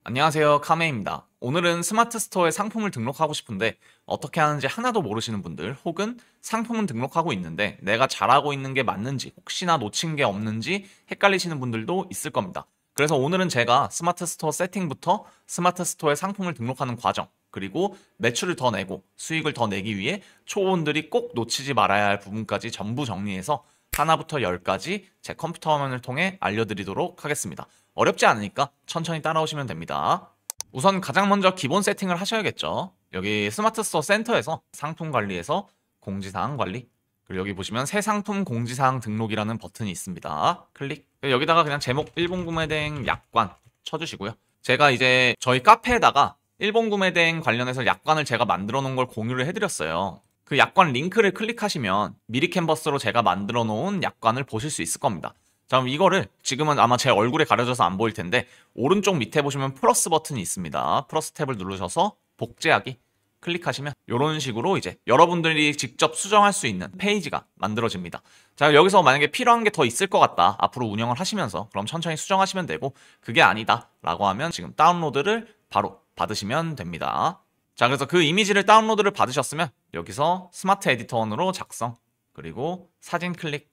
안녕하세요, 카메입니다. 오늘은 스마트 스토어에 상품을 등록하고 싶은데 어떻게 하는지 하나도 모르시는 분들, 혹은 상품은 등록하고 있는데 내가 잘하고 있는 게 맞는지, 혹시나 놓친 게 없는지 헷갈리시는 분들도 있을 겁니다. 그래서 오늘은 제가 스마트 스토어 세팅부터 스마트 스토어에 상품을 등록하는 과정, 그리고 매출을 더 내고 수익을 더 내기 위해 초보분들이 꼭 놓치지 말아야 할 부분까지 전부 정리해서 하나부터 열까지 제 컴퓨터 화면을 통해 알려드리도록 하겠습니다. 어렵지 않으니까 천천히 따라오시면 됩니다. 우선 가장 먼저 기본 세팅을 하셔야겠죠. 여기 스마트 스토어 센터에서 상품 관리에서 공지사항 관리, 그리고 여기 보시면 새 상품 공지사항 등록이라는 버튼이 있습니다. 클릭. 여기다가 그냥 제목 일본 구매대행 약관 쳐주시고요. 제가 이제 저희 카페에다가 일본 구매대행 관련해서 약관을 제가 만들어 놓은 걸 공유를 해드렸어요. 그 약관 링크를 클릭하시면 미리 캔버스로 제가 만들어 놓은 약관을 보실 수 있을 겁니다. 자, 그럼 이거를 지금은 아마 제 얼굴에 가려져서 안 보일 텐데 오른쪽 밑에 보시면 플러스 버튼이 있습니다. 플러스 탭을 누르셔서 복제하기 클릭하시면 이런 식으로 이제 여러분들이 직접 수정할 수 있는 페이지가 만들어집니다. 자, 여기서 만약에 필요한 게 더 있을 것 같다, 앞으로 운영을 하시면서, 그럼 천천히 수정하시면 되고, 그게 아니다 라고 하면 지금 다운로드를 바로 받으시면 됩니다. 자, 그래서 그 이미지를 다운로드를 받으셨으면 여기서 스마트 에디터원으로 작성, 그리고 사진 클릭,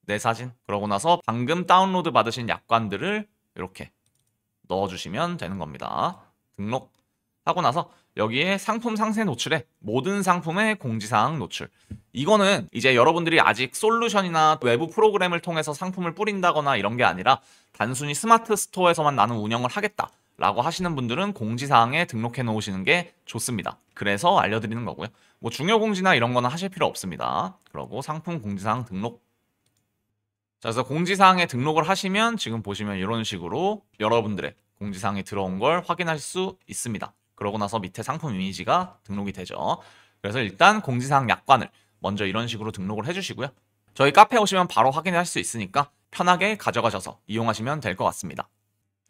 내 사진, 그러고 나서 방금 다운로드 받으신 약관들을 이렇게 넣어주시면 되는 겁니다. 등록하고 나서 여기에 상품 상세 노출에 모든 상품의 공지사항 노출, 이거는 이제 여러분들이 아직 솔루션이나 외부 프로그램을 통해서 상품을 뿌린다거나 이런 게 아니라 단순히 스마트 스토어에서만 나는 운영을 하겠다 라고 하시는 분들은 공지사항에 등록해 놓으시는 게 좋습니다. 그래서 알려드리는 거고요. 뭐 중요 공지나 이런 거는 하실 필요 없습니다. 그러고 상품 공지사항 등록. 자, 그래서 공지사항에 등록을 하시면 지금 보시면 이런 식으로 여러분들의 공지사항이 들어온 걸 확인할 수 있습니다. 그러고 나서 밑에 상품 이미지가 등록이 되죠. 그래서 일단 공지사항 약관을 먼저 이런 식으로 등록을 해주시고요. 저희 카페 오시면 바로 확인할 수 있으니까 편하게 가져가셔서 이용하시면 될 것 같습니다.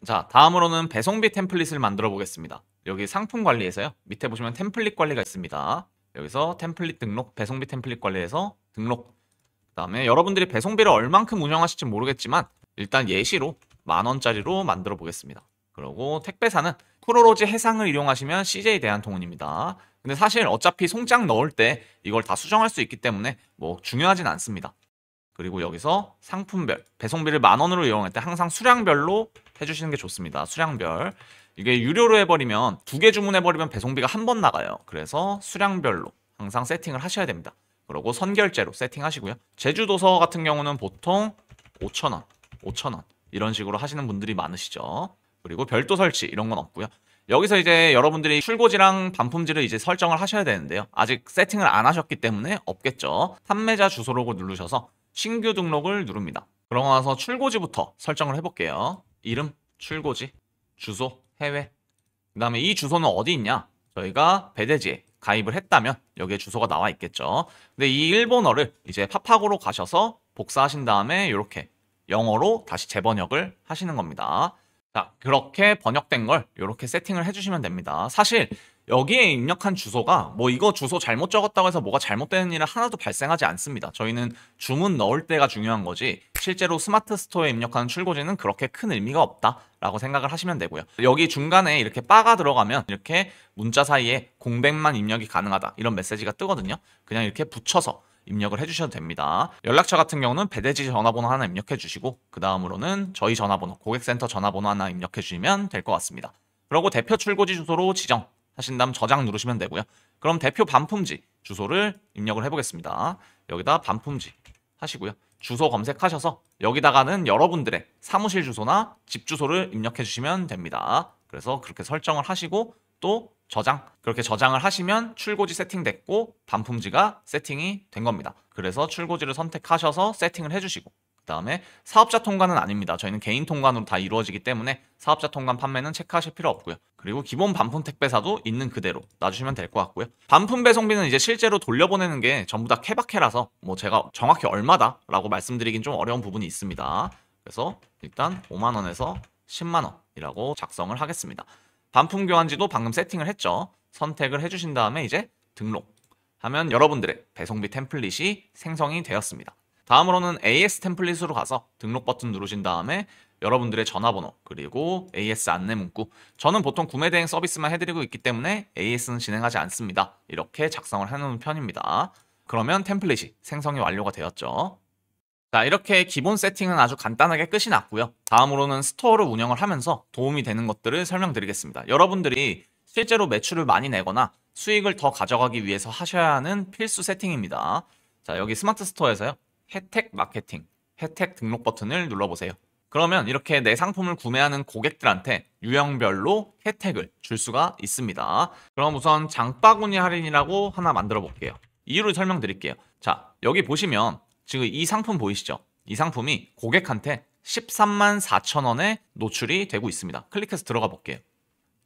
자, 다음으로는 배송비 템플릿을 만들어 보겠습니다. 여기 상품 관리에서요, 밑에 보시면 템플릿 관리가 있습니다. 여기서 템플릿 등록, 배송비 템플릿 관리에서 등록. 그다음에 여러분들이 배송비를 얼만큼 운영하실지 모르겠지만 일단 예시로 10,000원짜리로 만들어 보겠습니다. 그리고 택배사는 프로로지 해상을 이용하시면 CJ 대한통운입니다. 근데 사실 어차피 송장 넣을 때 이걸 다 수정할 수 있기 때문에 뭐 중요하진 않습니다. 그리고 여기서 상품별, 배송비를 10,000원으로 이용할 때 항상 수량별로 해주시는 게 좋습니다. 수량별. 이게 유료로 해버리면 2개 주문해버리면 배송비가 한 번 나가요. 그래서 수량별로 항상 세팅을 하셔야 됩니다. 그리고 선결제로 세팅하시고요. 제주도서 같은 경우는 보통 5,000원, 5,000원 이런 식으로 하시는 분들이 많으시죠. 그리고 별도 설치 이런 건 없고요. 여기서 이제 여러분들이 출고지랑 반품지를 이제 설정을 하셔야 되는데요. 아직 세팅을 안 하셨기 때문에 없겠죠. 판매자 주소록을 누르셔서 신규 등록을 누릅니다. 그러고 나서 출고지부터 설정을 해볼게요. 이름, 출고지, 주소, 해외. 그 다음에 이 주소는 어디 있냐? 저희가 배대지에 가입을 했다면 여기에 주소가 나와 있겠죠. 근데 이 일본어를 이제 팝하고로 가셔서 복사하신 다음에 이렇게 영어로 다시 재번역을 하시는 겁니다. 자, 그렇게 번역된 걸 이렇게 세팅을 해주시면 됩니다. 사실 여기에 입력한 주소가 뭐 이거 주소 잘못 적었다고 해서 뭐가 잘못되는 일은 하나도 발생하지 않습니다. 저희는 주문 넣을 때가 중요한 거지 실제로 스마트 스토어에 입력하는 출고지는 그렇게 큰 의미가 없다라고 생각을 하시면 되고요. 여기 중간에 이렇게 바가 들어가면 이렇게 문자 사이에 공백만 입력이 가능하다 이런 메시지가 뜨거든요. 그냥 이렇게 붙여서 입력을 해주셔도 됩니다. 연락처 같은 경우는 배대지 전화번호 하나 입력해 주시고 그 다음으로는 저희 전화번호, 고객센터 전화번호 하나 입력해 주시면 될 것 같습니다. 그리고 대표 출고지 주소로 지정 하신 다음 저장 누르시면 되고요. 그럼 대표 반품지 주소를 입력을 해보겠습니다. 여기다 반품지 하시고요. 주소 검색하셔서 여기다가는 여러분들의 사무실 주소나 집 주소를 입력해 주시면 됩니다. 그래서 그렇게 설정을 하시고 또 저장, 그렇게 저장을 하시면 출고지 세팅됐고 반품지가 세팅이 된 겁니다. 그래서 출고지를 선택하셔서 세팅을 해주시고 그 다음에 사업자 통관은 아닙니다. 저희는 개인 통관으로 다 이루어지기 때문에 사업자 통관 판매는 체크하실 필요 없고요. 그리고 기본 반품 택배사도 있는 그대로 놔주시면 될 것 같고요. 반품 배송비는 이제 실제로 돌려보내는 게 전부 다 케바케라서 뭐 제가 정확히 얼마다 라고 말씀드리긴 좀 어려운 부분이 있습니다. 그래서 일단 5만원에서 10만원이라고 작성을 하겠습니다. 반품 교환지도 방금 세팅을 했죠. 선택을 해주신 다음에 이제 등록하면 여러분들의 배송비 템플릿이 생성이 되었습니다. 다음으로는 AS 템플릿으로 가서 등록 버튼 누르신 다음에 여러분들의 전화번호, 그리고 AS 안내 문구. 저는 보통 구매 대행 서비스만 해드리고 있기 때문에 AS는 진행하지 않습니다. 이렇게 작성을 해놓은 편입니다. 그러면 템플릿이 생성이 완료가 되었죠. 자, 이렇게 기본 세팅은 아주 간단하게 끝이 났고요. 다음으로는 스토어를 운영을 하면서 도움이 되는 것들을 설명드리겠습니다. 여러분들이 실제로 매출을 많이 내거나 수익을 더 가져가기 위해서 하셔야 하는 필수 세팅입니다. 자, 여기 스마트 스토어에서요. 혜택 마케팅, 혜택 등록 버튼을 눌러보세요. 그러면 이렇게 내 상품을 구매하는 고객들한테 유형별로 혜택을 줄 수가 있습니다. 그럼 우선 장바구니 할인이라고 하나 만들어 볼게요. 이유를 설명드릴게요. 자, 여기 보시면 지금 이 상품 보이시죠? 이 상품이 고객한테 13만 4천 원에 노출이 되고 있습니다. 클릭해서 들어가 볼게요.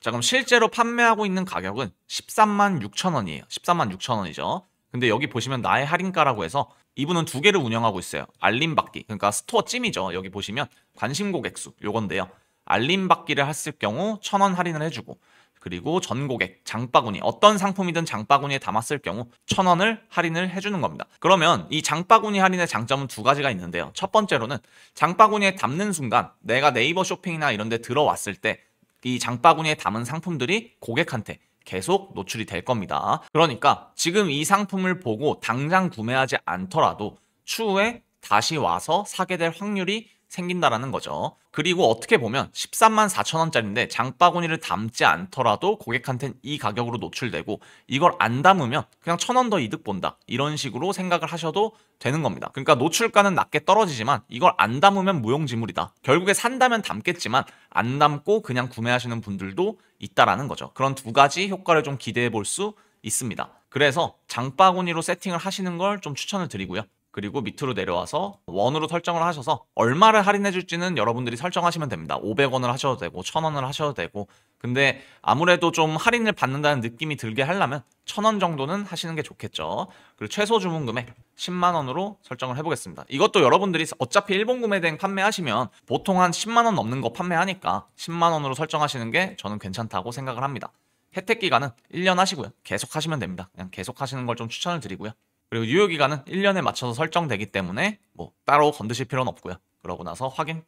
자, 그럼 실제로 판매하고 있는 가격은 13만 6천 원이에요. 13만 6천 원이죠. 근데 여기 보시면 나의 할인가라고 해서 이분은 두 개를 운영하고 있어요. 알림 받기, 그러니까 스토어 찜이죠. 여기 보시면 관심 고객 수 요건데요. 알림 받기를 했을 경우 1,000원 할인을 해주고, 그리고 전 고객 장바구니 어떤 상품이든 장바구니에 담았을 경우 1,000원을 할인을 해주는 겁니다. 그러면 이 장바구니 할인의 장점은 두 가지가 있는데요. 첫 번째로는 장바구니에 담는 순간 내가 네이버 쇼핑이나 이런 데 들어왔을 때 이 장바구니에 담은 상품들이 고객한테 계속 노출이 될 겁니다. 그러니까 지금 이 상품을 보고 당장 구매하지 않더라도 추후에 다시 와서 사게 될 확률이 생긴다라는 거죠. 그리고 어떻게 보면 13만 4천 원짜리인데 장바구니를 담지 않더라도 고객한테는 이 가격으로 노출되고, 이걸 안 담으면 그냥 1,000원 더 이득 본다, 이런 식으로 생각을 하셔도 되는 겁니다. 그러니까 노출가는 낮게 떨어지지만 이걸 안 담으면 무용지물이다. 결국에 산다면 담겠지만 안 담고 그냥 구매하시는 분들도 있다라는 거죠. 그런 두 가지 효과를 좀 기대해 볼 수 있습니다. 그래서 장바구니로 세팅을 하시는 걸 좀 추천을 드리고요. 그리고 밑으로 내려와서 원으로 설정을 하셔서 얼마를 할인해 줄지는 여러분들이 설정하시면 됩니다. 500원을 하셔도 되고 1,000원을 하셔도 되고. 근데 아무래도 좀 할인을 받는다는 느낌이 들게 하려면 1,000원 정도는 하시는 게 좋겠죠. 그리고 최소 주문 금액 10만 원으로 설정을 해보겠습니다. 이것도 여러분들이 어차피 일본 구매 대행 판매하시면 보통 한 10만 원 넘는 거 판매하니까 10만 원으로 설정하시는 게 저는 괜찮다고 생각을 합니다. 혜택 기간은 1년 하시고요. 계속 하시면 됩니다. 그냥 계속 하시는 걸 좀 추천을 드리고요. 그리고 유효기간은 1년에 맞춰서 설정되기 때문에 뭐 따로 건드실 필요는 없고요. 그러고 나서 확인.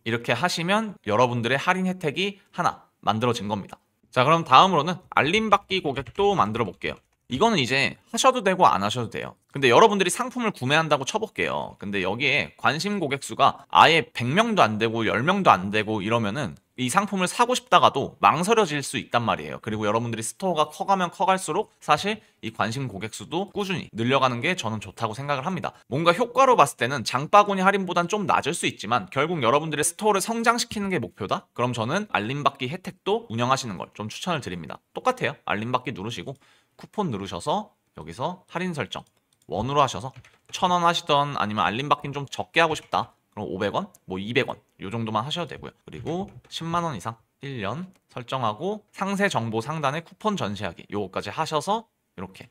이렇게 하시면 여러분들의 할인 혜택이 하나 만들어진 겁니다. 자, 그럼 다음으로는 알림 받기 고객도 만들어 볼게요. 이거는 이제 하셔도 되고 안 하셔도 돼요. 근데 여러분들이 상품을 구매한다고 쳐볼게요. 근데 여기에 관심 고객 수가 아예 100명도 안 되고 10명도 안 되고 이러면은 이 상품을 사고 싶다가도 망설여질 수 있단 말이에요. 그리고 여러분들이 스토어가 커가면 커갈수록 사실 이 관심 고객 수도 꾸준히 늘려가는 게 저는 좋다고 생각을 합니다. 뭔가 효과로 봤을 때는 장바구니 할인보단 좀 낮을 수 있지만 결국 여러분들의 스토어를 성장시키는 게 목표다? 그럼 저는 알림받기 혜택도 운영하시는 걸 좀 추천을 드립니다. 똑같아요. 알림받기 누르시고 쿠폰 누르셔서 여기서 할인 설정 원으로 하셔서 1,000원 하시던, 아니면 알림받기는 좀 적게 하고 싶다, 그럼 500원, 뭐 200원 요 정도만 하셔도 되고요. 그리고 10만 원 이상 1년 설정하고 상세 정보 상단에 쿠폰 전시하기 요거까지 하셔서 이렇게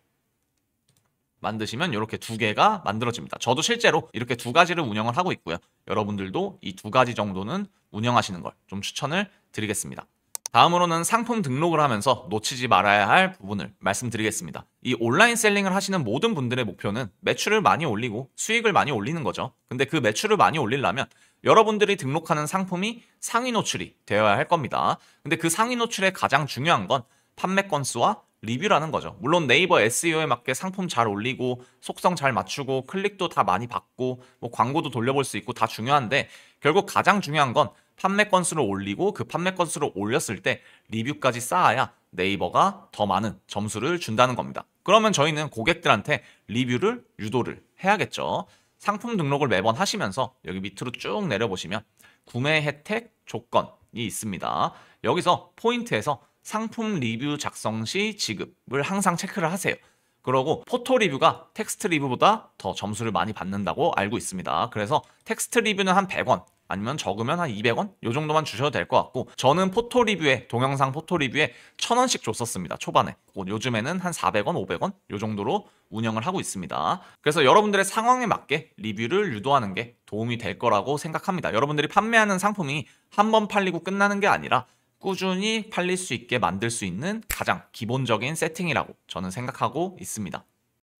만드시면 이렇게 두 개가 만들어집니다. 저도 실제로 이렇게 두 가지를 운영을 하고 있고요. 여러분들도 이 두 가지 정도는 운영하시는 걸 좀 추천을 드리겠습니다. 다음으로는 상품 등록을 하면서 놓치지 말아야 할 부분을 말씀드리겠습니다. 이 온라인 셀링을 하시는 모든 분들의 목표는 매출을 많이 올리고 수익을 많이 올리는 거죠. 근데 그 매출을 많이 올리려면 여러분들이 등록하는 상품이 상위 노출이 되어야 할 겁니다. 근데 그 상위 노출의 가장 중요한 건 판매 건수와 리뷰라는 거죠. 물론 네이버 SEO에 맞게 상품 잘 올리고 속성 잘 맞추고 클릭도 다 많이 받고 뭐 광고도 돌려볼 수 있고 다 중요한데, 결국 가장 중요한 건 판매 건수를 올리고 그 판매 건수를 올렸을 때 리뷰까지 쌓아야 네이버가 더 많은 점수를 준다는 겁니다. 그러면 저희는 고객들한테 리뷰를 유도를 해야겠죠. 상품 등록을 매번 하시면서 여기 밑으로 쭉 내려보시면 구매 혜택 조건이 있습니다. 여기서 포인트에서 상품 리뷰 작성 시 지급을 항상 체크를 하세요. 그러고 포토 리뷰가 텍스트 리뷰보다 더 점수를 많이 받는다고 알고 있습니다. 그래서 텍스트 리뷰는 한 100원, 아니면 적으면 한 200원? 요 정도만 주셔도 될 것 같고, 저는 포토 리뷰에, 동영상 포토 리뷰에 1,000원씩 줬었습니다. 초반에. 요즘에는 한 400원, 500원? 요 정도로 운영을 하고 있습니다. 그래서 여러분들의 상황에 맞게 리뷰를 유도하는 게 도움이 될 거라고 생각합니다. 여러분들이 판매하는 상품이 한 번 팔리고 끝나는 게 아니라 꾸준히 팔릴 수 있게 만들 수 있는 가장 기본적인 세팅이라고 저는 생각하고 있습니다.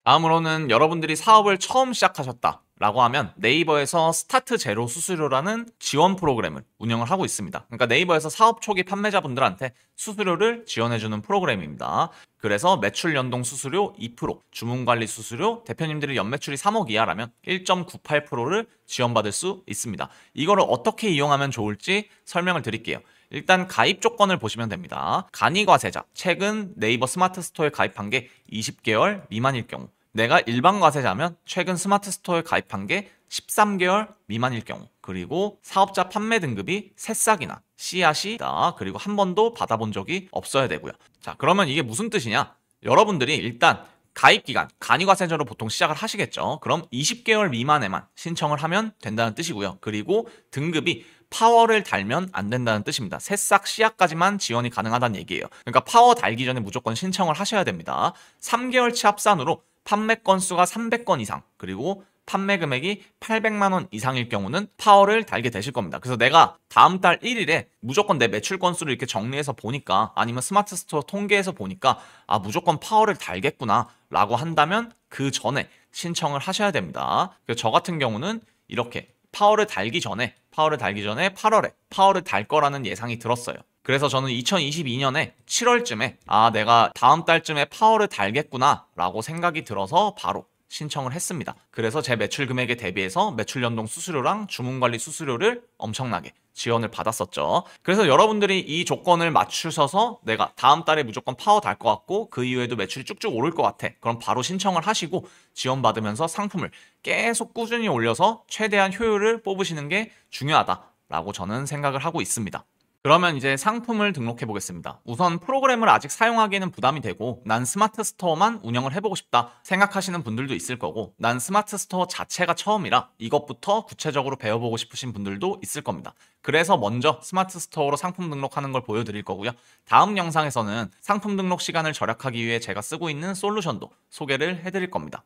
다음으로는 여러분들이 사업을 처음 시작하셨다, 라고 하면 네이버에서 스타트 제로 수수료라는 지원 프로그램을 운영을 하고 있습니다. 그러니까 네이버에서 사업 초기 판매자분들한테 수수료를 지원해주는 프로그램입니다. 그래서 매출 연동 수수료 2%, 주문 관리 수수료, 대표님들이 연매출이 3억 이하라면 1.98%를 지원받을 수 있습니다. 이거를 어떻게 이용하면 좋을지 설명을 드릴게요. 일단 가입 조건을 보시면 됩니다. 간이 과세자, 최근 네이버 스마트 스토어에 가입한 게 20개월 미만일 경우, 내가 일반 과세자면 최근 스마트 스토어에 가입한 게 13개월 미만일 경우, 그리고 사업자 판매 등급이 새싹이나 씨앗이다. 그리고 한 번도 받아본 적이 없어야 되고요. 자, 그러면 이게 무슨 뜻이냐? 여러분들이 일단 가입기간, 간이과세자로 보통 시작을 하시겠죠. 그럼 20개월 미만에만 신청을 하면 된다는 뜻이고요. 그리고 등급이 파워를 달면 안 된다는 뜻입니다. 새싹 씨앗까지만 지원이 가능하다는 얘기예요. 그러니까 파워 달기 전에 무조건 신청을 하셔야 됩니다. 3개월치 합산으로 판매 건수가 300건 이상, 그리고 판매 금액이 800만 원 이상일 경우는 파워를 달게 되실 겁니다. 그래서 내가 다음 달 1일에 무조건 내 매출 건수를 이렇게 정리해서 보니까, 아니면 스마트 스토어 통계에서 보니까 아, 무조건 파워를 달겠구나 라고 한다면 그 전에 신청을 하셔야 됩니다. 그래서 저 같은 경우는 이렇게 파워를 달기 전에 8월에 파워를 달 거라는 예상이 들었어요. 그래서 저는 2022년에 7월쯤에 아, 내가 다음 달쯤에 파워를 달겠구나 라고 생각이 들어서 바로 신청을 했습니다. 그래서 제 매출 금액에 대비해서 매출 연동 수수료랑 주문 관리 수수료를 엄청나게 지원을 받았었죠. 그래서 여러분들이 이 조건을 맞추셔서 내가 다음 달에 무조건 파워 달 것 같고 그 이후에도 매출이 쭉쭉 오를 것 같아. 그럼 바로 신청을 하시고 지원받으면서 상품을 계속 꾸준히 올려서 최대한 효율을 뽑으시는 게 중요하다라고 저는 생각을 하고 있습니다. 그러면 이제 상품을 등록해 보겠습니다. 우선 프로그램을 아직 사용하기에는 부담이 되고 난 스마트 스토어만 운영을 해보고 싶다 생각하시는 분들도 있을 거고, 난 스마트 스토어 자체가 처음이라 이것부터 구체적으로 배워보고 싶으신 분들도 있을 겁니다. 그래서 먼저 스마트 스토어로 상품 등록하는 걸 보여드릴 거고요. 다음 영상에서는 상품 등록 시간을 절약하기 위해 제가 쓰고 있는 솔루션도 소개를 해드릴 겁니다.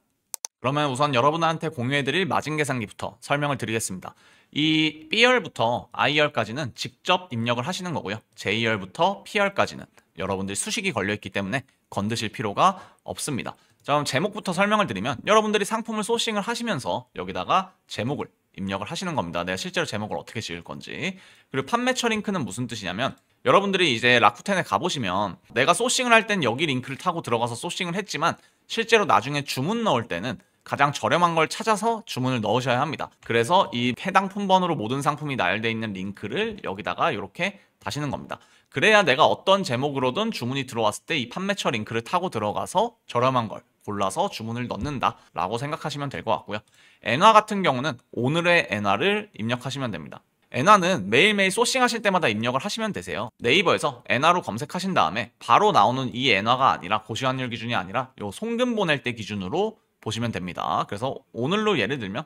그러면 우선 여러분한테 공유해드릴 마진 계산기부터 설명을 드리겠습니다. 이 B열부터 I열까지는 직접 입력을 하시는 거고요. J열부터 P열까지는 여러분들 수식이 걸려있기 때문에 건드실 필요가 없습니다. 자, 그럼 제목부터 설명을 드리면, 여러분들이 상품을 소싱을 하시면서 여기다가 제목을 입력을 하시는 겁니다. 내가 실제로 제목을 어떻게 지을 건지. 그리고 판매처 링크는 무슨 뜻이냐면, 여러분들이 이제 라쿠텐에 가보시면 내가 소싱을 할 땐 여기 링크를 타고 들어가서 소싱을 했지만 실제로 나중에 주문 넣을 때는 가장 저렴한 걸 찾아서 주문을 넣으셔야 합니다. 그래서 이 해당 품번호로 모든 상품이 나열되어 있는 링크를 여기다가 이렇게 다시는 겁니다. 그래야 내가 어떤 제목으로든 주문이 들어왔을 때 이 판매처 링크를 타고 들어가서 저렴한 걸 골라서 주문을 넣는다 라고 생각하시면 될 것 같고요. 엔화 같은 경우는 오늘의 엔화를 입력하시면 됩니다. 엔화는 매일매일 소싱하실 때마다 입력을 하시면 되세요. 네이버에서 엔화로 검색하신 다음에 바로 나오는 이 엔화가 아니라, 고시환율 기준이 아니라 요 송금 보낼 때 기준으로 보시면 됩니다. 그래서 오늘로 예를 들면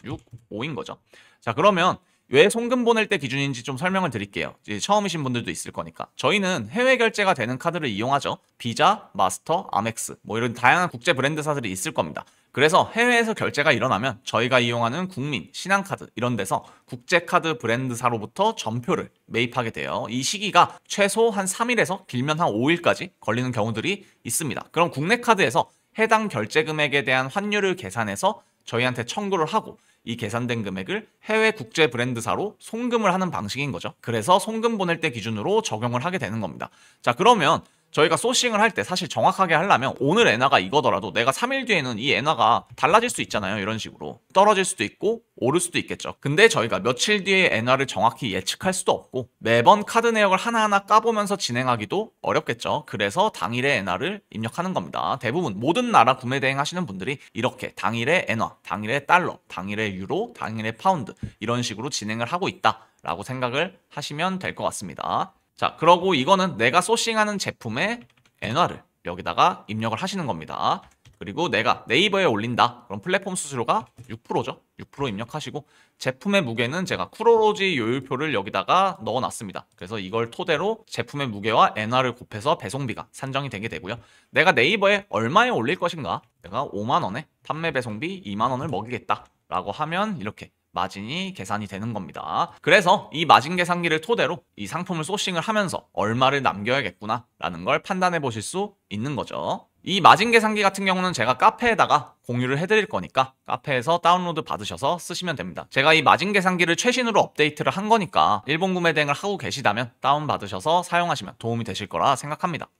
9.65인 거죠. 자, 그러면 왜 송금 보낼 때 기준인지 좀 설명을 드릴게요. 이제 처음이신 분들도 있을 거니까. 저희는 해외 결제가 되는 카드를 이용하죠. 비자, 마스터, 아멕스 뭐 이런 다양한 국제 브랜드사들이 있을 겁니다. 그래서 해외에서 결제가 일어나면 저희가 이용하는 국민, 신한카드 이런 데서 국제카드 브랜드사로부터 전표를 매입하게 돼요. 이 시기가 최소 한 3일에서 길면 한 5일까지 걸리는 경우들이 있습니다. 그럼 국내 카드에서 해당 결제 금액에 대한 환율을 계산해서 저희한테 청구를 하고 이 계산된 금액을 해외 국제 브랜드사로 송금을 하는 방식인 거죠. 그래서 송금 보낼 때 기준으로 적용을 하게 되는 겁니다. 자, 그러면 저희가 소싱을 할 때 사실 정확하게 하려면 오늘 엔화가 이거더라도 내가 3일 뒤에는 이 엔화가 달라질 수 있잖아요. 이런 식으로 떨어질 수도 있고 오를 수도 있겠죠. 근데 저희가 며칠 뒤에 엔화를 정확히 예측할 수도 없고 매번 카드 내역을 하나하나 까보면서 진행하기도 어렵겠죠. 그래서 당일의 엔화를 입력하는 겁니다. 대부분 모든 나라 구매 대행 하시는 분들이 이렇게 당일의 엔화, 당일의 달러, 당일의 유로, 당일의 파운드 이런 식으로 진행을 하고 있다라고 생각을 하시면 될 것 같습니다. 자, 그러고 이거는 내가 소싱하는 제품의 엔화를 여기다가 입력을 하시는 겁니다. 그리고 내가 네이버에 올린다. 그럼 플랫폼 수수료가 6%죠. 6% 입력하시고, 제품의 무게는 제가 쿠로로지 요율표를 여기다가 넣어놨습니다. 그래서 이걸 토대로 제품의 무게와 엔화를 곱해서 배송비가 산정이 되게 되고요. 내가 네이버에 얼마에 올릴 것인가? 내가 5만 원에 판매 배송비 2만 원을 먹이겠다 라고 하면 이렇게 마진이 계산이 되는 겁니다. 그래서 이 마진 계산기를 토대로 이 상품을 소싱을 하면서 얼마를 남겨야겠구나 라는 걸 판단해 보실 수 있는 거죠. 이 마진 계산기 같은 경우는 제가 카페에다가 공유를 해드릴 거니까 카페에서 다운로드 받으셔서 쓰시면 됩니다. 제가 이 마진 계산기를 최신으로 업데이트를 한 거니까 일본 구매 대행을 하고 계시다면 다운받으셔서 사용하시면 도움이 되실 거라 생각합니다.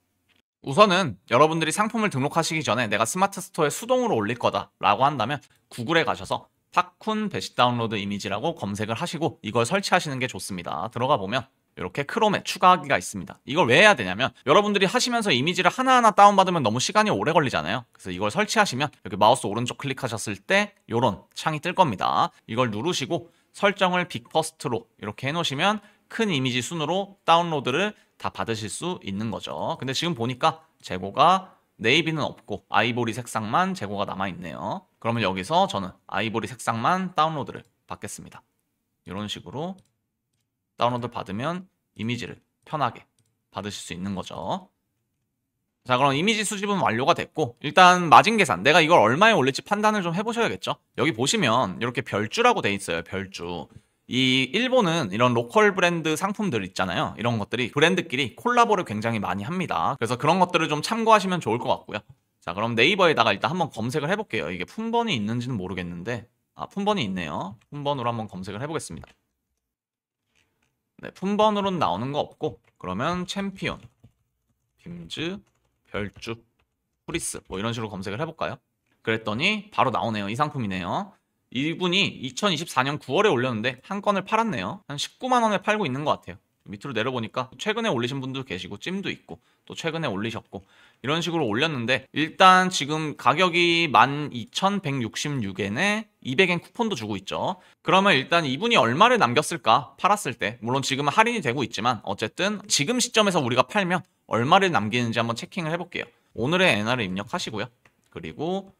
우선은 여러분들이 상품을 등록하시기 전에 내가 스마트 스토어에 수동으로 올릴 거다 라고 한다면 구글에 가셔서 팝쿤 베시 다운로드 이미지라고 검색을 하시고 이걸 설치하시는 게 좋습니다. 들어가 보면 이렇게 크롬에 추가하기가 있습니다. 이걸 왜 해야 되냐면 여러분들이 하시면서 이미지를 하나하나 다운받으면 너무 시간이 오래 걸리잖아요. 그래서 이걸 설치하시면 여기 마우스 오른쪽 클릭하셨을 때 이런 창이 뜰 겁니다. 이걸 누르시고 설정을 빅퍼스트로 이렇게 해놓으시면 큰 이미지 순으로 다운로드를 다 받으실 수 있는 거죠. 근데 지금 보니까 재고가 네이비는 없고 아이보리 색상만 재고가 남아있네요. 그러면 여기서 저는 아이보리 색상만 다운로드를 받겠습니다. 이런 식으로 다운로드 받으면 이미지를 편하게 받으실 수 있는 거죠. 자, 그럼 이미지 수집은 완료가 됐고 일단 마진 계산, 내가 이걸 얼마에 올릴지 판단을 좀 해보셔야겠죠. 여기 보시면 이렇게 별주라고 돼 있어요. 별주. 이 일본은 이런 로컬 브랜드 상품들 있잖아요. 이런 것들이 브랜드끼리 콜라보를 굉장히 많이 합니다. 그래서 그런 것들을 좀 참고하시면 좋을 것 같고요. 자, 그럼 네이버에다가 일단 한번 검색을 해볼게요. 이게 품번이 있는지는 모르겠는데 품번이 있네요. 품번으로 한번 검색을 해보겠습니다. 네, 품번으로는 나오는 거 없고 그러면 챔피언, 빔즈, 별주, 프리스 뭐 이런 식으로 검색을 해볼까요? 그랬더니 바로 나오네요. 이 상품이네요. 이분이 2024년 9월에 올렸는데 한 건을 팔았네요. 한 19만 원에 팔고 있는 것 같아요. 밑으로 내려보니까 최근에 올리신 분도 계시고 찜도 있고 또 최근에 올리셨고 이런 식으로 올렸는데 일단 지금 가격이 12,166엔에 200엔 쿠폰도 주고 있죠. 그러면 일단 이분이 얼마를 남겼을까? 팔았을 때 물론 지금은 할인이 되고 있지만 어쨌든 지금 시점에서 우리가 팔면 얼마를 남기는지 한번 체킹을 해볼게요. 오늘의 엔화를 입력하시고요. 그리고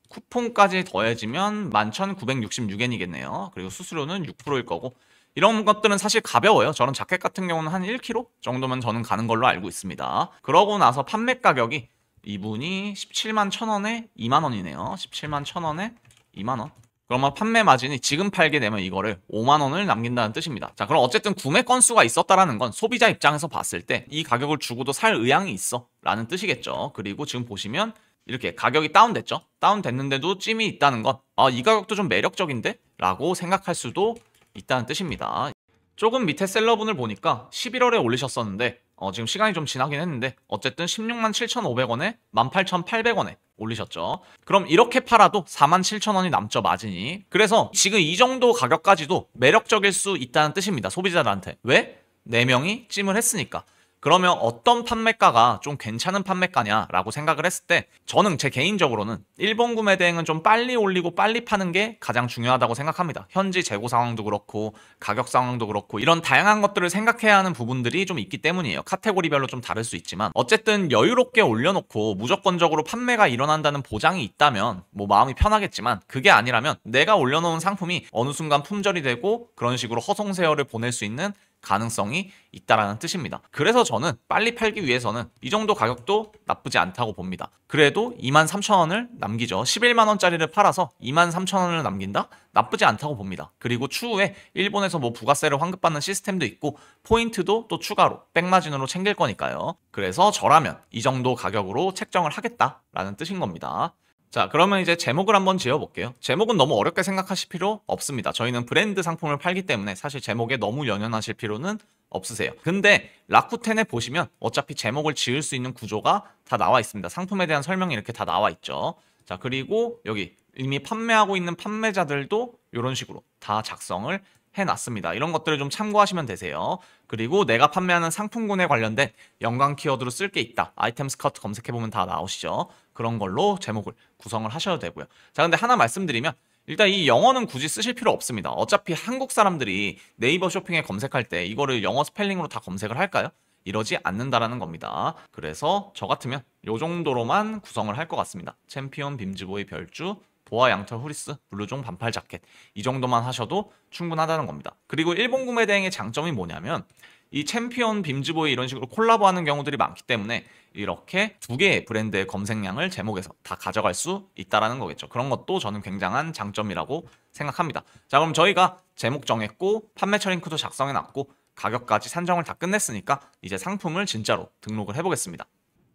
쿠폰까지 더해지면 11,966엔이겠네요. 그리고 수수료는 6%일 거고 이런 것들은 사실 가벼워요. 저는 자켓 같은 경우는 한 1kg 정도면 저는 가는 걸로 알고 있습니다. 그러고 나서 판매 가격이 이분이 17만 1,000원에 2만 원이네요. 17만 1,000원에 2만 원. 그러면 판매 마진이 지금 팔게 되면 이거를 5만 원을 남긴다는 뜻입니다. 자, 그럼 어쨌든 구매 건수가 있었다라는 건 소비자 입장에서 봤을 때 이 가격을 주고도 살 의향이 있어 라는 뜻이겠죠. 그리고 지금 보시면 이렇게 가격이 다운됐죠. 다운됐는데도 찜이 있다는 건 이 가격도 좀 매력적인데? 라고 생각할 수도 있다는 뜻입니다. 조금 밑에 셀러분을 보니까 11월에 올리셨었는데 지금 시간이 좀 지나긴 했는데 어쨌든 16만 7,500원에 18,800원에 올리셨죠. 그럼 이렇게 팔아도 47,000원이 남죠, 마진이. 그래서 지금 이 정도 가격까지도 매력적일 수 있다는 뜻입니다, 소비자들한테. 왜? 4명이 찜을 했으니까. 그러면 어떤 판매가가 좀 괜찮은 판매가냐라고 생각을 했을 때 저는 제 개인적으로는 일본 구매 대행은 좀 빨리 올리고 빨리 파는 게 가장 중요하다고 생각합니다. 현지 재고 상황도 그렇고 가격 상황도 그렇고 이런 다양한 것들을 생각해야 하는 부분들이 좀 있기 때문이에요. 카테고리별로 좀 다를 수 있지만 어쨌든 여유롭게 올려놓고 무조건적으로 판매가 일어난다는 보장이 있다면 뭐 마음이 편하겠지만 그게 아니라면 내가 올려놓은 상품이 어느 순간 품절이 되고 그런 식으로 허송세월을 보낼 수 있는 가능성이 있다라는 뜻입니다. 그래서 저는 빨리 팔기 위해서는 이 정도 가격도 나쁘지 않다고 봅니다. 그래도 23,000원을 남기죠. 11만원짜리를 팔아서 23,000원을 남긴다? 나쁘지 않다고 봅니다. 그리고 추후에 일본에서 뭐 부가세를 환급받는 시스템도 있고 포인트도 또 추가로 백마진으로 챙길 거니까요. 그래서 저라면 이 정도 가격으로 책정을 하겠다라는 뜻인 겁니다. 자, 그러면 이제 제목을 한번 지어볼게요. 제목은 너무 어렵게 생각하실 필요 없습니다. 저희는 브랜드 상품을 팔기 때문에 사실 제목에 너무 연연하실 필요는 없으세요. 근데 라쿠텐에 보시면 어차피 제목을 지을 수 있는 구조가 다 나와 있습니다. 상품에 대한 설명이 이렇게 다 나와 있죠. 자, 그리고 여기 이미 판매하고 있는 판매자들도 이런 식으로 다 작성을 해놨습니다. 이런 것들을 좀 참고하시면 되세요. 그리고 내가 판매하는 상품군에 관련된 연관 키워드로 쓸 게 있다. 아이템 스카우트 검색해보면 다 나오시죠. 그런 걸로 제목을 구성을 하셔도 되고요. 자, 근데 하나 말씀드리면 일단 이 영어는 굳이 쓰실 필요 없습니다. 어차피 한국 사람들이 네이버 쇼핑에 검색할 때 이거를 영어 스펠링으로 다 검색을 할까요? 이러지 않는다라는 겁니다. 그래서 저 같으면 이 정도로만 구성을 할 것 같습니다. 챔피언 빔즈보이 별주 보아 양털 후리스 블루종 반팔 자켓 이 정도만 하셔도 충분하다는 겁니다. 그리고 일본 구매 대행의 장점이 뭐냐면 이 챔피언 빔즈보이 이런 식으로 콜라보하는 경우들이 많기 때문에 이렇게 두 개의 브랜드의 검색량을 제목에서 다 가져갈 수 있다는 거겠죠. 그런 것도 저는 굉장한 장점이라고 생각합니다. 자, 그럼 저희가 제목 정했고 판매처 링크도 작성해놨고 가격까지 산정을 다 끝냈으니까 이제 상품을 진짜로 등록을 해보겠습니다.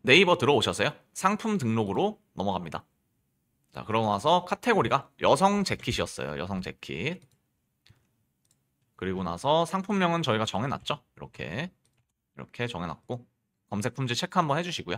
네이버 들어오셔서요. 상품 등록으로 넘어갑니다. 자, 그러고 나서 카테고리가 여성 재킷이었어요. 여성 재킷. 그리고 나서 상품명은 저희가 정해놨죠. 이렇게 정해놨고 검색 품질 체크 한번 해주시고요.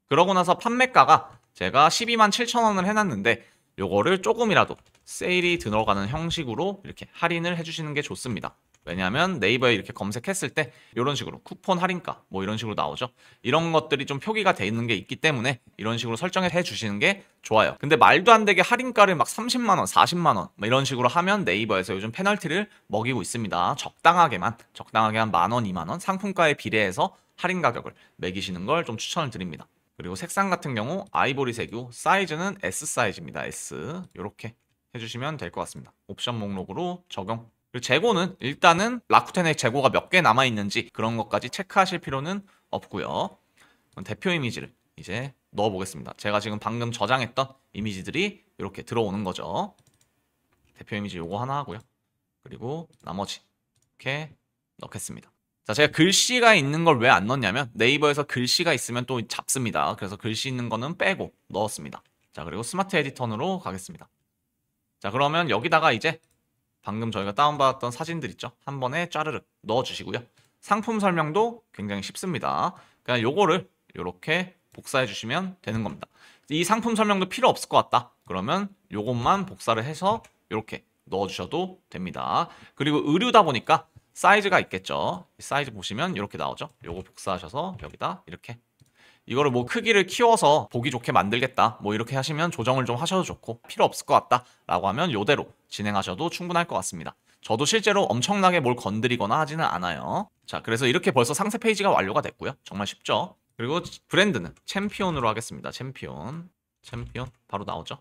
그러고 나서 판매가가 제가 12만 7천 원을 해놨는데 요거를 조금이라도 세일이 들어가는 형식으로 이렇게 할인을 해주시는 게 좋습니다. 왜냐하면 네이버에 이렇게 검색했을 때 이런 식으로 쿠폰 할인가 뭐 이런 식으로 나오죠. 이런 것들이 좀 표기가 돼 있는 게 있기 때문에 이런 식으로 설정해 주시는 게 좋아요. 근데 말도 안 되게 할인가를 막 30만 원, 40만 원 뭐 이런 식으로 하면 네이버에서 요즘 페널티를 먹이고 있습니다. 적당하게 한 1만 원, 2만 원 상품가에 비례해서 할인 가격을 매기시는 걸 좀 추천을 드립니다. 그리고 색상 같은 경우 아이보리색이고 사이즈는 S 사이즈입니다. S 이렇게 해주시면 될 것 같습니다. 옵션 목록으로 적용. 그리고 재고는 일단은 라쿠텐의 재고가 몇 개 남아있는지 그런 것까지 체크하실 필요는 없고요. 대표 이미지를 이제 넣어보겠습니다. 제가 지금 방금 저장했던 이미지들이 이렇게 들어오는 거죠. 대표 이미지 요거 하나 하고요. 그리고 나머지 이렇게 넣겠습니다. 자, 제가 글씨가 있는 걸 왜 안 넣냐면 네이버에서 글씨가 있으면 또 잡습니다. 그래서 글씨 있는 거는 빼고 넣었습니다. 자, 그리고 스마트 에디터로 가겠습니다. 자, 그러면 여기다가 이제 방금 저희가 다운받았던 사진들 있죠? 한 번에 짜르륵 넣어주시고요. 상품 설명도 굉장히 쉽습니다. 그냥 요거를 이렇게 복사해 주시면 되는 겁니다. 이 상품 설명도 필요 없을 것 같다. 그러면 요것만 복사를 해서 이렇게 넣어주셔도 됩니다. 그리고 의류다 보니까 사이즈가 있겠죠. 사이즈 보시면 이렇게 나오죠. 요거 복사하셔서 여기다 이렇게 이거를 뭐 크기를 키워서 보기 좋게 만들겠다 뭐 이렇게 하시면 조정을 좀 하셔도 좋고 필요 없을 것 같다 라고 하면 요대로 진행하셔도 충분할 것 같습니다. 저도 실제로 엄청나게 뭘 건드리거나 하지는 않아요. 자, 그래서 이렇게 벌써 상세 페이지가 완료가 됐고요. 정말 쉽죠. 그리고 브랜드는 챔피온으로 하겠습니다. 챔피온 바로 나오죠.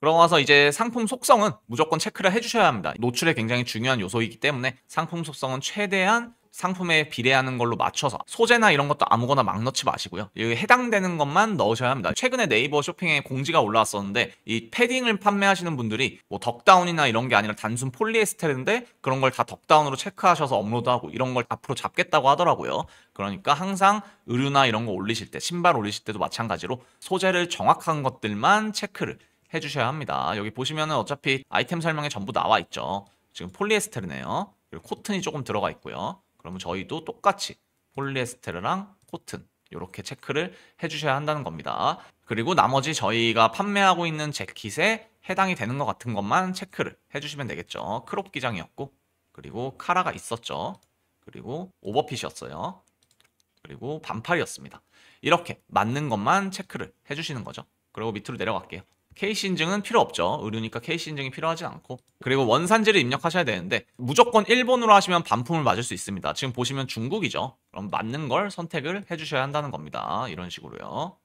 그러고 나서 이제 상품 속성은 무조건 체크를 해주셔야 합니다. 노출에 굉장히 중요한 요소이기 때문에 상품 속성은 최대한 상품에 비례하는 걸로 맞춰서 소재나 이런 것도 아무거나 막 넣지 마시고요. 여기 해당되는 것만 넣으셔야 합니다. 최근에 네이버 쇼핑에 공지가 올라왔었는데 이 패딩을 판매하시는 분들이 뭐 덕다운이나 이런 게 아니라 단순 폴리에스테르인데 그런 걸 다 덕다운으로 체크하셔서 업로드하고 이런 걸 앞으로 잡겠다고 하더라고요. 그러니까 항상 의류나 이런 거 올리실 때 신발 올리실 때도 마찬가지로 소재를 정확한 것들만 체크를 해주셔야 합니다. 여기 보시면은 어차피 아이템 설명에 전부 나와 있죠. 지금 폴리에스테르네요. 그리고 코튼이 조금 들어가 있고요. 그러면 저희도 똑같이 폴리에스테르랑 코튼 이렇게 체크를 해주셔야 한다는 겁니다. 그리고 나머지 저희가 판매하고 있는 재킷에 해당이 되는 것 같은 것만 체크를 해주시면 되겠죠. 크롭 기장이었고 그리고 카라가 있었죠. 그리고 오버핏이었어요. 그리고 반팔이었습니다. 이렇게 맞는 것만 체크를 해주시는 거죠. 그리고 밑으로 내려갈게요. KC 인증은 필요 없죠. 의류니까 KC 인증이 필요하지 않고. 그리고 원산지를 입력하셔야 되는데 무조건 일본으로 하시면 반품을 맞을 수 있습니다. 지금 보시면 중국이죠. 그럼 맞는 걸 선택을 해주셔야 한다는 겁니다. 이런 식으로요.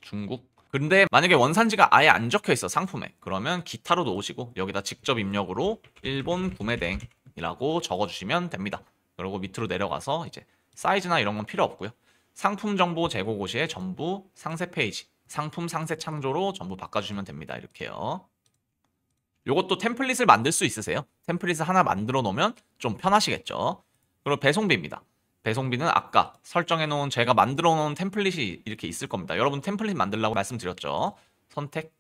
중국. 근데 만약에 원산지가 아예 안 적혀 있어 상품에 그러면 기타로 놓으시고 여기다 직접 입력으로 일본 구매대행이라고 적어주시면 됩니다. 그리고 밑으로 내려가서 이제 사이즈나 이런 건 필요 없고요. 상품 정보 제고 고시에 전부 상세 페이지 상품 상세 창조로 전부 바꿔주시면 됩니다. 이렇게요. 요것도 템플릿을 만들 수 있으세요? 템플릿을 하나 만들어 놓으면 좀 편하시겠죠. 그리고 배송비입니다. 배송비는 아까 설정해 놓은 제가 만들어 놓은 템플릿이 이렇게 있을 겁니다. 여러분 템플릿 만들라고 말씀드렸죠. 선택.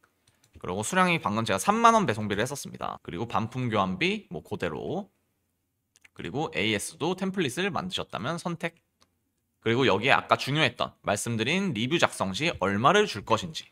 그리고 수량이 방금 제가 3만 원 배송비를 했었습니다. 그리고 반품 교환비 뭐 그대로. 그리고 AS도 템플릿을 만드셨다면 선택. 그리고 여기에 아까 중요했던 말씀드린 리뷰 작성 시 얼마를 줄 것인지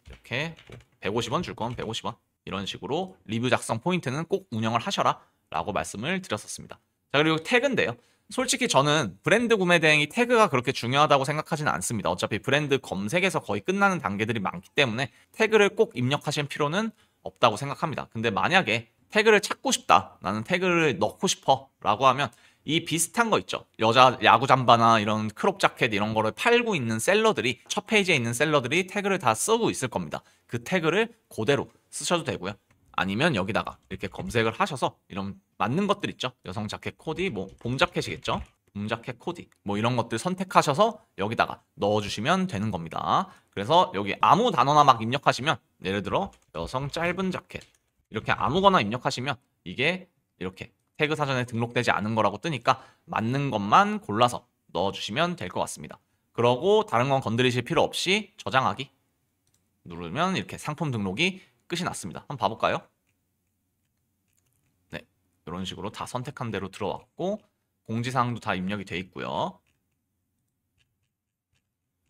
이렇게 150원 줄 건 150원 이런 식으로 리뷰 작성 포인트는 꼭 운영을 하셔라 라고 말씀을 드렸었습니다. 자, 그리고 태그인데요. 솔직히 저는 브랜드 구매 대행이 태그가 그렇게 중요하다고 생각하지는 않습니다. 어차피 브랜드 검색에서 거의 끝나는 단계들이 많기 때문에 태그를 꼭 입력하실 필요는 없다고 생각합니다. 근데 만약에 태그를 찾고 싶다, 나는 태그를 넣고 싶어 라고 하면 이 비슷한 거 있죠. 여자 야구 잠바나 이런 크롭 자켓 이런 거를 팔고 있는 셀러들이 첫 페이지에 있는 셀러들이 태그를 다 쓰고 있을 겁니다. 그 태그를 그대로 쓰셔도 되고요. 아니면 여기다가 이렇게 검색을 하셔서 이런 맞는 것들 있죠. 여성 자켓 코디, 뭐 봄 자켓이겠죠. 봄 자켓 코디 뭐 이런 것들 선택하셔서 여기다가 넣어주시면 되는 겁니다. 그래서 여기 아무 단어나 막 입력하시면 예를 들어 여성 짧은 자켓 이렇게 아무거나 입력하시면 이게 이렇게 태그 사전에 등록되지 않은 거라고 뜨니까 맞는 것만 골라서 넣어주시면 될 것 같습니다. 그러고 다른 건 건드리실 필요 없이 저장하기 누르면 이렇게 상품 등록이 끝이 났습니다. 한번 봐볼까요? 네, 이런 식으로 다 선택한 대로 들어왔고 공지사항도 다 입력이 돼 있고요.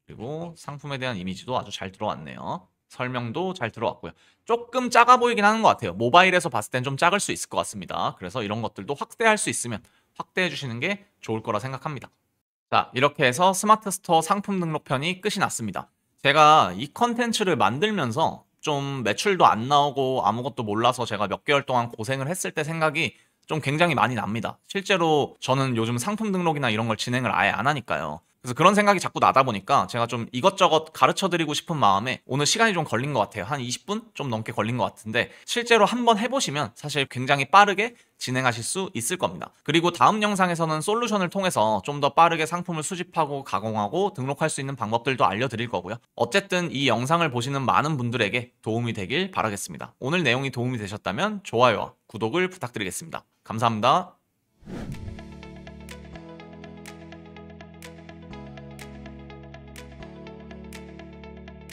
그리고 상품에 대한 이미지도 아주 잘 들어왔네요. 설명도 잘 들어왔고요. 조금 작아 보이긴 하는 것 같아요. 모바일에서 봤을 땐 좀 작을 수 있을 것 같습니다. 그래서 이런 것들도 확대할 수 있으면 확대해 주시는 게 좋을 거라 생각합니다. 자, 이렇게 해서 스마트 스토어 상품 등록편이 끝이 났습니다. 제가 이 컨텐츠를 만들면서 좀 매출도 안 나오고 아무것도 몰라서 제가 몇 개월 동안 고생을 했을 때 생각이 좀 굉장히 많이 납니다. 실제로 저는 요즘 상품 등록이나 이런 걸 진행을 아예 안 하니까요. 그래서 그런 생각이 자꾸 나다 보니까 제가 좀 이것저것 가르쳐 드리고 싶은 마음에 오늘 시간이 좀 걸린 것 같아요. 한 20분 좀 넘게 걸린 것 같은데 실제로 한번 해보시면 사실 굉장히 빠르게 진행하실 수 있을 겁니다. 그리고 다음 영상에서는 솔루션을 통해서 좀 더 빠르게 상품을 수집하고 가공하고 등록할 수 있는 방법들도 알려드릴 거고요. 어쨌든 이 영상을 보시는 많은 분들에게 도움이 되길 바라겠습니다. 오늘 내용이 도움이 되셨다면 좋아요와 구독을 부탁드리겠습니다. 감사합니다.